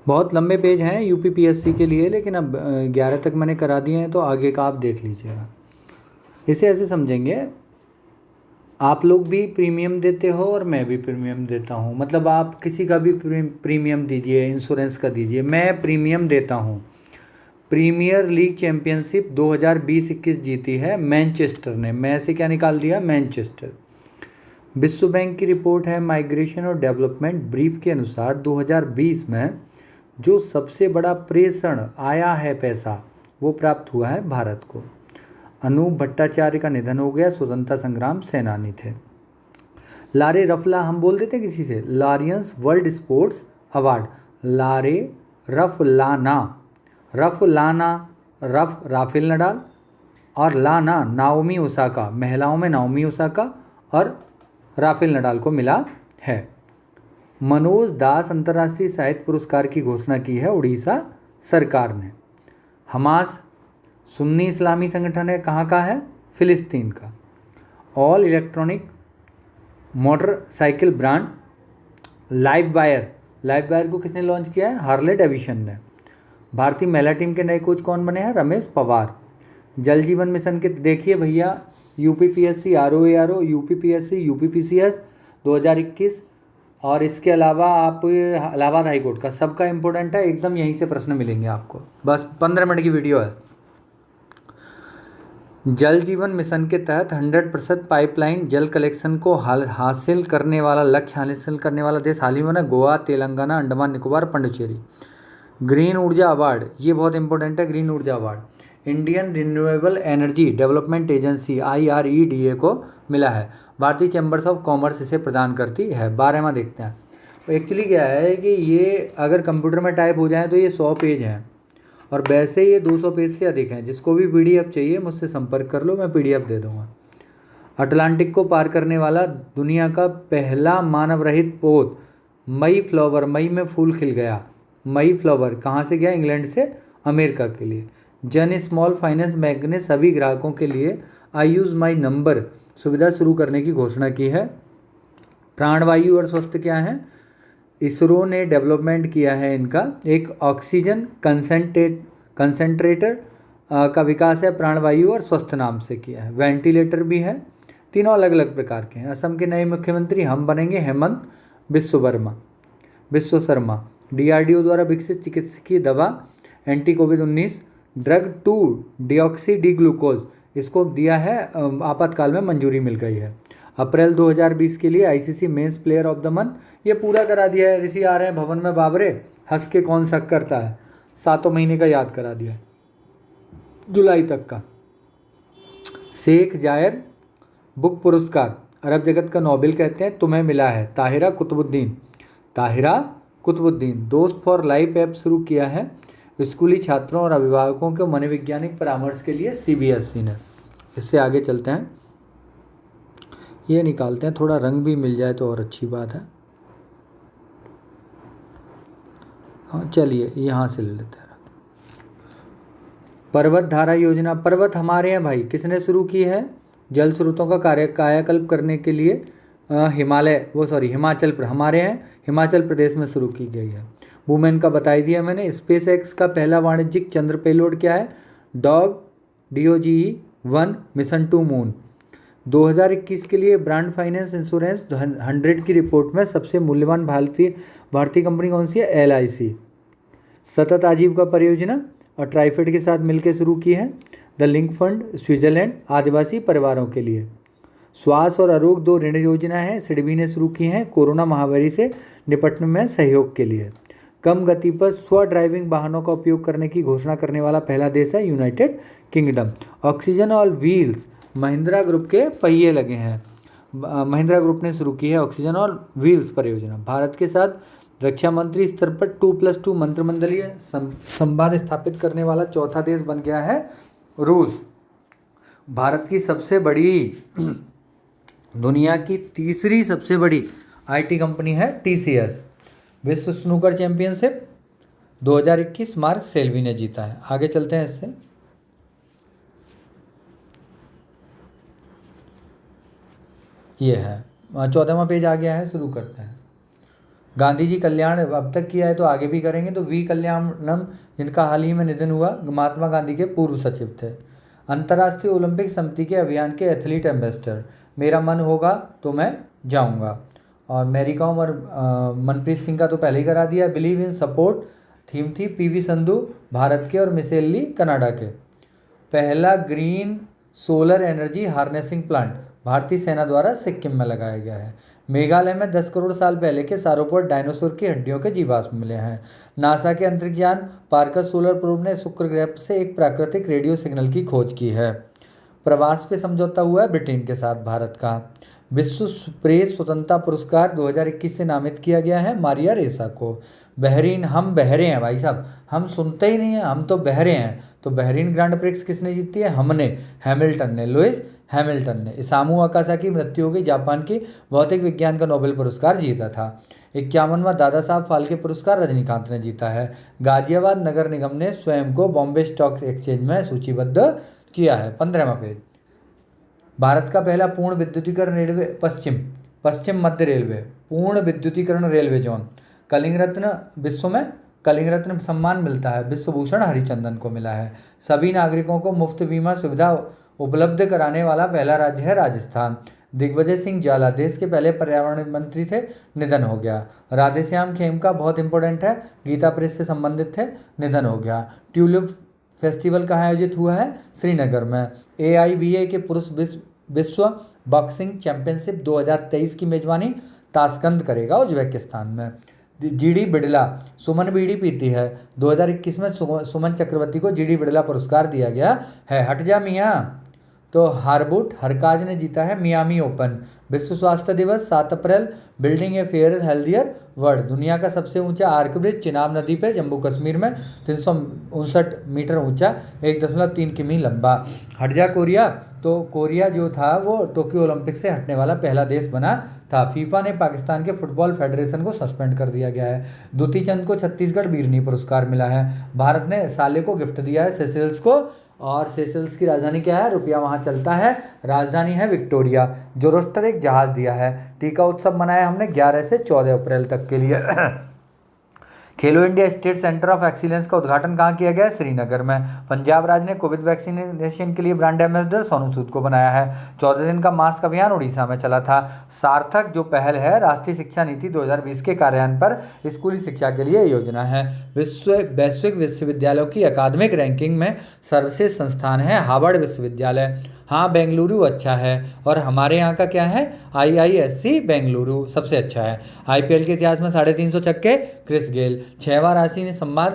बहुत लंबे पेज हैं यूपीपीएससी के लिए, लेकिन अब 11 तक मैंने करा दिए हैं, तो आगे का आप देख लीजिएगा। इसे ऐसे समझेंगे, आप लोग भी प्रीमियम देते हो और मैं भी प्रीमियम देता हूँ, मतलब आप किसी का भी प्रीमियम दीजिए, इंश्योरेंस का दीजिए, मैं प्रीमियम देता हूँ। प्रीमियर लीग चैंपियनशिप 2020-21 जीती है मैनचेस्टर ने। मैं से क्या निकाल दिया, मैनचेस्टर। विश्व बैंक की रिपोर्ट है माइग्रेशन और डेवलपमेंट ब्रीफ के अनुसार 2020 में जो सबसे बड़ा प्रेषण आया है पैसा, वो प्राप्त हुआ है भारत को। अनूप भट्टाचार्य का निधन हो गया, स्वतंत्रता संग्राम सेनानी थे। लारे रफला हम बोल देते हैं किसी से, लारियंस वर्ल्ड स्पोर्ट्स अवार्ड, लारे रफलाना, रफलाना, रफ राफेल नडाल और लाना नाओमी ओसाका, महिलाओं में नाओमी ओसाका और राफेल नडाल को मिला है। मनोज दास अंतर्राष्ट्रीय साहित्य पुरस्कार की घोषणा की है उड़ीसा सरकार ने। हमास सुन्नी इस्लामी संगठन है, कहाँ का है, फिलिस्तीन का। All electronic motorcycle brand live wire को किसने लॉन्च किया है, हार्ले डेविसन ने। भारतीय महिला टीम के नए कोच कौन बने हैं, रमेश पवार। जल जीवन मिशन के देखिए भैया, यूपीपीएससी, आरओ, यूपीपीएससी, यूपीपीसीएस 2021, और इसके अलावा आप इलाहाबाद हाईकोर्ट का, सबका इंपॉर्टेंट है, एकदम यहीं से प्रश्न मिलेंगे आपको। बस 15 मिनट की वीडियो है। जल जीवन मिशन के तहत 100% पाइपलाइन जल कलेक्शन को हासिल करने वाला देश हाल ही में ना गोवा, तेलंगाना, अंडमान निकोबार, पुडुचेरी। ग्रीन ऊर्जा अवार्ड, ये बहुत इंपॉर्टेंट है, ग्रीन ऊर्जा award Indian renewable energy development agency IREDA को मिला है। भारतीय चैम्बर्स ऑफ कॉमर्स इसे प्रदान करती है। 12वां देखते हैं। तो एक्चुअली क्या है कि ये अगर कंप्यूटर में टाइप हो जाए तो ये 100 पेज हैं, और वैसे ये 200 पेज से अधिक हैं। जिसको भी PDF चाहिए मुझसे संपर्क कर लो, मैं PDF दे दूँगा। अटलांटिक को पार करने वाला दुनिया का पहला मानव रहित पोत मई फ्लावर, मई में फूल खिल गया। मई फ्लावर कहाँ से गया, इंग्लैंड से अमेरिका के लिए। जन स्मॉल फाइनेंस बैंक ने सभी ग्राहकों के लिए आई यूज़ माई नंबर सुविधा शुरू करने की घोषणा की है। प्राणवायु और स्वास्थ्य क्या है, इसरो ने डेवलपमेंट किया है इनका, एक ऑक्सीजन कंसेंट्रेटर का विकास है, प्राणवायु और स्वस्थ नाम से किया है। वेंटिलेटर भी है, तीनों अलग अलग प्रकार के हैं। असम के नए मुख्यमंत्री हम बनेंगे हेमंत विश्व शर्मा। DRDO द्वारा विकसित चिकित्सकीय दवा एंटी कोविड-19 ड्रग 2 डिऑक्सी डी ग्लूकोज, इसको दिया है, आपातकाल में मंजूरी मिल गई है। अप्रैल 2020 के लिए ICC men's player of the month, ये पूरा करा दिया है। ऋषि आ रहे हैं भवन में बाबरे, हंस के कौन शक करता है, 7 महीने का याद करा दिया है, जुलाई तक का। शेख जायद बुक पुरस्कार अरब जगत का नोबेल कहते हैं, तुम्हें मिला है। ताहिरा कुतुबुद्दीन दोस्त फॉर लाइफ ऐप शुरू किया है स्कूली छात्रों और अभिभावकों के मनोवैज्ञानिक परामर्श के लिए, CBSE ने। इससे आगे चलते हैं, ये निकालते हैं, थोड़ा रंग भी मिल जाए तो और अच्छी बात है। हाँ चलिए यहाँ से ले लेते हैं। पर्वत धारा योजना, पर्वत हमारे हैं भाई, किसने शुरू की है, जल स्रोतों का कायाकल्प करने के लिए हमारे हैं, हिमाचल प्रदेश में शुरू की गई है। वुमेन का बता दिया मैंने। स्पेस एक्स का पहला वाणिज्यिक चंद्र पेलोड क्या है, DOGE-1 मिशन टू मून। 2021 के लिए ब्रांड फाइनेंस इंश्योरेंस 100 की रिपोर्ट में सबसे मूल्यवान भारतीय कंपनी कौन सी है, LIC। सतत आजीविका परियोजना और ट्राइफेड के साथ मिलकर शुरू की है। द लिंक फंड स्विट्जरलैंड आदिवासी परिवारों के लिए। स्वास्थ्य और आरोग्य 2 ऋण योजना है, सिडबी ने शुरू की हैं, कोरोना महामारी से निपटने में सहयोग के लिए। कम गति पर स्व ड्राइविंग वाहनों का उपयोग करने की घोषणा करने वाला पहला देश है यूनाइटेड किंगडम। ऑक्सीजन और व्हील्स, महिंद्रा ग्रुप के पहिए लगे हैं, महिंद्रा ग्रुप ने शुरू की है ऑक्सीजन और व्हील्स परियोजना। भारत के साथ रक्षा मंत्री स्तर पर 2+2 मंत्रिमंडलीय संवाद स्थापित करने वाला चौथा देश बन गया है रूस। भारत की सबसे बड़ी, दुनिया की तीसरी सबसे बड़ी IT कंपनी है TCS। विश्व स्नूकर चैंपियनशिप 2021 मार्क सेल्वी ने जीता है। आगे चलते हैं इससे। ये है 14वां पेज आ गया है, शुरू करते हैं। गांधी जी कल्याण अब तक किया है तो आगे भी करेंगे। तो वी कल्याणम, जिनका हाल ही में निधन हुआ, महात्मा गांधी के पूर्व सचिव थे। अंतर्राष्ट्रीय ओलंपिक समिति के अभियान के एथलीट एम्बेसडर, मेरा मन होगा तो मैं जाऊंगा। और मैरी कॉम और मनप्रीत सिंह का तो पहले ही करा दिया। बिलीव इन सपोर्ट थीम थी पीवी संधू भारत के और मिशेल ली कनाडा के। पहला green solar energy harnessing plant भारतीय सेना द्वारा सिक्किम में लगाया गया है। मेघालय में 10 करोड़ साल पहले के सारोपोड डायनासोर की हड्डियों के जीवाश्म मिले हैं। नासा के अंतरिक्ष यान पार्कर सोलर प्रोब ने शुक्र ग्रह से एक प्राकृतिक रेडियो सिग्नल की खोज की है। प्रवास पे समझौता हुआ है ब्रिटेन के साथ भारत का। विश्व प्रेस स्वतंत्रता पुरस्कार 2021 से नामित किया गया है मारिया रेसा को। बहरीन, हम बहरे हैं भाई साहब, हम सुनते ही नहीं हैं, हम तो बहरे हैं। तो बहरीन ग्रांड प्रिक्स किसने जीती है? हमने, हैमिल्टन ने, लुइस हैमिल्टन ने। इसामू अकासा की मृत्यु हो गई, जापान की भौतिक विज्ञान का नोबेल पुरस्कार जीता था। 51वां दादा साहब फाल्के पुरस्कार रजनीकांत ने जीता है। गाजियाबाद नगर निगम ने स्वयं को बॉम्बे स्टॉक एक्सचेंज में सूचीबद्ध किया है। 15वां पेज। भारत का पहला पूर्ण विद्युतीकरण रेलवे पश्चिम मध्य रेलवे, पूर्ण विद्युतीकरण रेलवे जोन। कलिंग रत्न, विश्व में कलिंग रत्न सम्मान मिलता है, विश्व भूषण हरिचंदन को मिला है। सभी नागरिकों को मुफ्त बीमा सुविधा उपलब्ध कराने वाला पहला राज्य है राजस्थान। दिग्विजय सिंह जाला देश के पहले पर्यावरण मंत्री थे, निधन हो गया। राधेश्याम खेमका बहुत इंपॉर्टेंट है, गीता प्रेस से संबंधित थे, निधन हो गया। ट्यूलिप फेस्टिवल कहाँ आयोजित हुआ है? श्रीनगर में। AIBA के पुरुष विश्व बॉक्सिंग चैंपियनशिप 2023 की मेजबानी ताशकंद करेगा उज्बेकिस्तान में। GD बिड़ला, सुमन बीड़ी पीती है। 2021 में सुमन चक्रवर्ती को GD बिड़ला पुरस्कार दिया गया है। हट जा मियाँ। तो हार्बुट हरकाज ने जीता है मियामी ओपन। विश्व स्वास्थ्य दिवस 7 अप्रैल, building a fair healthier world. दुनिया का सबसे ऊंचा आर्क ब्रिज चिनाब नदी पे जम्मू कश्मीर में 359 मीटर ऊंचा, 1.3 किमी लंबा। हट जा कोरिया। तो कोरिया जो था वो टोक्यो ओलंपिक से हटने वाला पहला देश बना था। फीफा ने पाकिस्तान के फुटबॉल फेडरेशन को सस्पेंड कर दिया गया है। दुती चंद को छत्तीसगढ़ बीरनी पुरस्कार मिला है। भारत ने साले को गिफ्ट दिया है सेशेल्स को, और सेशेल्स की राजधानी क्या है? रुपया वहाँ चलता है, राजधानी है विक्टोरिया। जोरोस्टर एक जहाज दिया है। टीका उत्सव मनाया हमने 11 से 14 अप्रैल तक के लिए। खेलो India state centre of excellence का उद्घाटन कहाँ किया गया है? श्रीनगर में। पंजाब राज्य ने कोविड वैक्सीनेशन के लिए ब्रांड एम्बेसडर सोनू सूद को बनाया है। 14 दिन का मास्क अभियान उड़ीसा में चला था। सार्थक जो पहल है राष्ट्रीय शिक्षा नीति 2020 के कार्यान्वयन पर स्कूली शिक्षा के लिए योजना है। वैश्विक विश्वविद्यालयों की अकादमिक रैंकिंग में सर्वश्रेष्ठ संस्थान है हार्वर्ड विश्वविद्यालय। हाँ, बेंगलुरु अच्छा है, और हमारे यहाँ का क्या है? IISc बेंगलुरु सबसे अच्छा है। IPL के इतिहास में 350 छक्के क्रिस गेल। 6वां राशि संवाद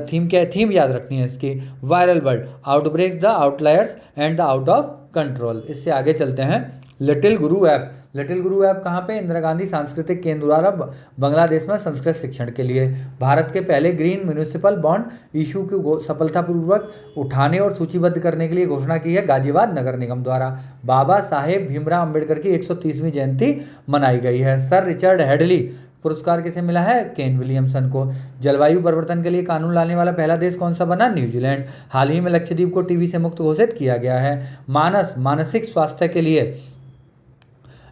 थीम क्या है? थीम याद रखनी है इसकी, viral world, outbreak, the outliers and the out of control. इससे आगे चलते हैं। लिटिल गुरु ऐप। लिटिल गुरु ऐप कहाँ पे? इंदिरा गांधी सांस्कृतिक केंद्र द्वारा बांग्लादेश में संस्कृत शिक्षण के लिए। भारत के पहले ग्रीन म्यूनिसिपल बॉन्ड इशू को सफलतापूर्वक उठाने और सूचीबद्ध करने के लिए घोषणा की है गाजियाबाद नगर निगम द्वारा। बाबा साहेब भीमराव अंबेडकर की 130वीं जयंती मनाई गई है। सर रिचर्ड हेडली पुरस्कार किसे मिला है? केन विलियमसन को। जलवायु परिवर्तन के लिए कानून लाने वाला पहला देश कौन सा बना? न्यूजीलैंड। हाल ही में लक्षद्वीप को टीबी से मुक्त घोषित किया गया है। मानसिक स्वास्थ्य के लिए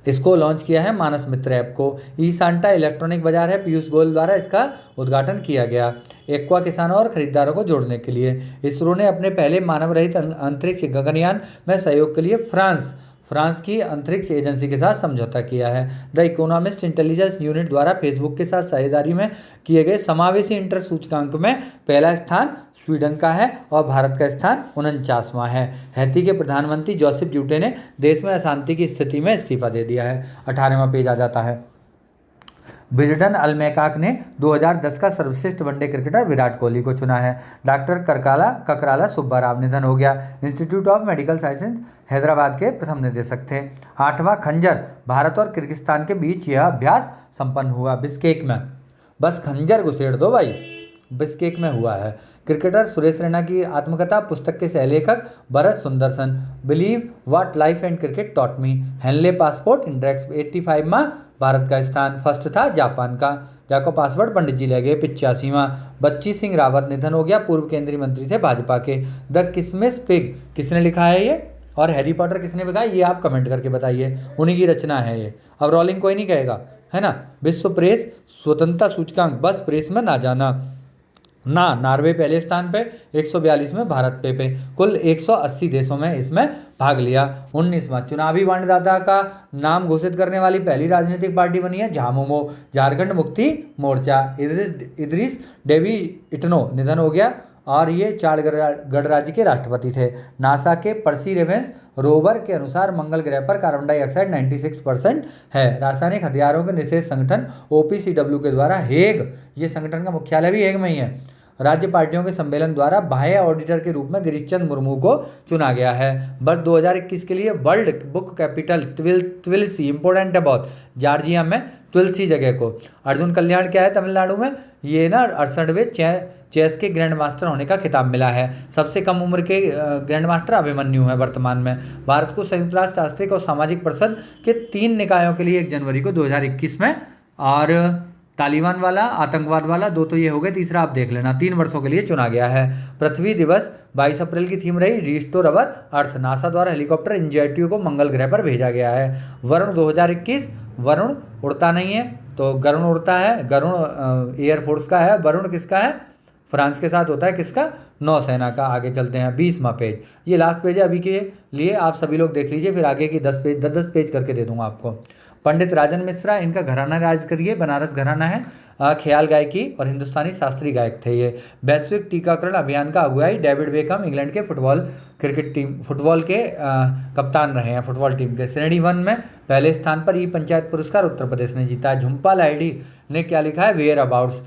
इसको लॉन्च किया है मानस मित्र ऐप को। ई सांटा इलेक्ट्रॉनिक बाजार है, पीयूष गोयल द्वारा इसका उद्घाटन किया गया। एक्वा किसानों और खरीदारों को जोड़ने के लिए इसरो ने अपने पहले मानव रहित अंतरिक्ष गगनयान में सहयोग के लिए फ्रांस की अंतरिक्ष एजेंसी के साथ समझौता किया है। द इकोनॉमिस्ट इंटेलिजेंस यूनिट द्वारा फेसबुक के साथ साझेदारी में किए गए समावेशी इंटर सूचकांक में पहला स्थान स्वीडन का है और भारत का स्थान 49वां है। हैती के प्रधानमंत्री जोसेफ ड्यूटे ने देश में अशांति की स्थिति में इस्तीफा दे दिया है। 18वां पेज आ जाता है। ब्रिजडन अलमैकाक ने 2010 का सर्वश्रेष्ठ वनडे क्रिकेटर विराट कोहली को चुना है। डॉक्टर ककराला सुब्बा राव निधन हो गया। Institute of medical sciences Hyderabad के प्रथम निदेशक थे। 8वां खंजर, भारत और किर्गिस्तान के बीच यह अभ्यास संपन्न हुआ बिश्केक में। बस खंजर घुसेड़ दो भाई, बिश्केक में हुआ है। क्रिकेटर सुरेश रैना की आत्मकथा पुस्तक के सहलेखक Bharat Sundaresan. Believe what life and cricket taught me. Henley passport index 85वां भारत का स्थान, फर्स्ट था जापान का। जाको पासवर्ड पंडित जी ले गए 85वां। बच्ची सिंह रावत निधन हो गया, पूर्व केंद्रीय मंत्री थे भाजपा के। द किसमिस पिग किसने लिखा है ये? और हैरी पॉटर किसने लिखा है ये आप कमेंट करके बताइए, उन्हीं की रचना है ये। अब रोलिंग कोई नहीं कहेगा, है ना। विश्व प्रेस स्वतंत्रता सूचकांक, बस प्रेस में ना जाना ना, नॉर्वे पहले स्थान पे 142 में, भारत पे कुल 180 देशों में इसमें भाग लिया। 19वां चुनावी बांडदाता का नाम घोषित करने वाली पहली राजनीतिक पार्टी बनी है झामुमो, झारखंड मुक्ति मोर्चा। इदरीस डेवी इटनो निधन हो गया और ये चार गणराज्य के राष्ट्रपति थे। नासा के परसीवेरेंस रोवर के अनुसार मंगल ग्रह पर कार्बन डाइऑक्साइड 96% है। रासायनिक हथियारों के निषेध संगठन OPCW के द्वारा हेग, ये संगठन का मुख्यालय भी हेग में ही है, राज्य पार्टियों के सम्मेलन द्वारा बाह्य ऑडिटर के रूप में गिरीश चंद्र मुर्मू को चुना गया है। वर्ष 2021 के लिए वर्ल्ड बुक कैपिटल ट्विलिसी, इंपॉर्टेंट है बहुत, जॉर्जिया में ट्विलिसी जगह को। अर्जुन कल्याण क्या है तमिलनाडु में, ये ना 68वें चेस के ग्रैंड मास्टर होने का खिताब मिला है। सबसे कम उम्र के ग्रैंड मास्टर अभिमन्यु है वर्तमान में। भारत को संयुक्त राष्ट्र शास्त्रीय और सामाजिक परिषद के 3 निकायों के लिए 1 जनवरी को 2021 में, और तालिबान वाला, आतंकवाद वाला 2 तो ये हो गए, तीसरा आप देख लेना, 3 वर्षों के लिए चुना गया है। पृथ्वी दिवस 22 अप्रैल की थीम रही रिस्टोर अवर अर्थ। नासा द्वारा हेलीकॉप्टर इंजेट्यू को मंगल ग्रह पर भेजा गया है। वरुण 2021, वरुण उड़ता नहीं है तो गरुण उड़ता है, गरुण एयरफोर्स का है, वरुण किसका है, फ्रांस के साथ होता है, किसका, नौसेना का। आगे चलते हैं 20वां पेज, ये लास्ट पेज है अभी के लिए, आप सभी लोग देख लीजिए, फिर आगे की 10 पेज करके दे दूंगा आपको। पंडित राजन मिश्रा, इनका घराना राज करिए, बनारस घराना है, ख्याल गायकी और हिंदुस्तानी शास्त्रीय गायक थे ये। वैश्विक टीकाकरण अभियान का अगुवाई डेविड बेकम, इंग्लैंड के फुटबॉल के कप्तान रहे हैं, फुटबॉल टीम के। श्रेणी 1 में पहले स्थान पर ई पंचायत पुरस्कार उत्तर प्रदेश ने जीता है। झुम्पा लाहिड़ी ने क्या लिखा है, वेयर अबाउट्स।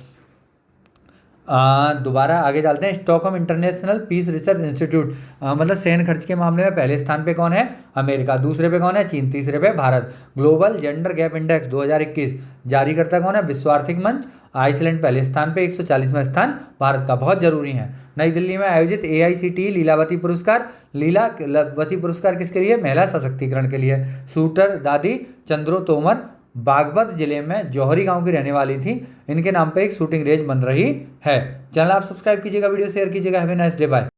दोबारा आगे चलते हैं। Stockholm international peace research institute, मतलब सैन्य खर्च के मामले में पहले स्थान पे कौन है, अमेरिका। दूसरे पे कौन है, चीन। तीसरे पे Bharat. Global gender gap index 2021 जारी करता कौन है, विश्व आर्थिक मंच। आइसलैंड पहले स्थान पे, 140वां स्थान भारत का, बहुत जरूरी है। नई दिल्ली में आयोजित AICTE लीलावती पुरस्कार, लीलावती पुरस्कार किसके लिए, महिला सशक्तिकरण के लिए। शूटर दादी चंद्रो तोमर बागपत जिले में जौहरी गांव की रहने वाली थी, इनके नाम पर एक शूटिंग रेंज बन रही है। चैनल आप सब्सक्राइब कीजिएगा, वीडियो शेयर कीजिएगा। Have a nice day, bye.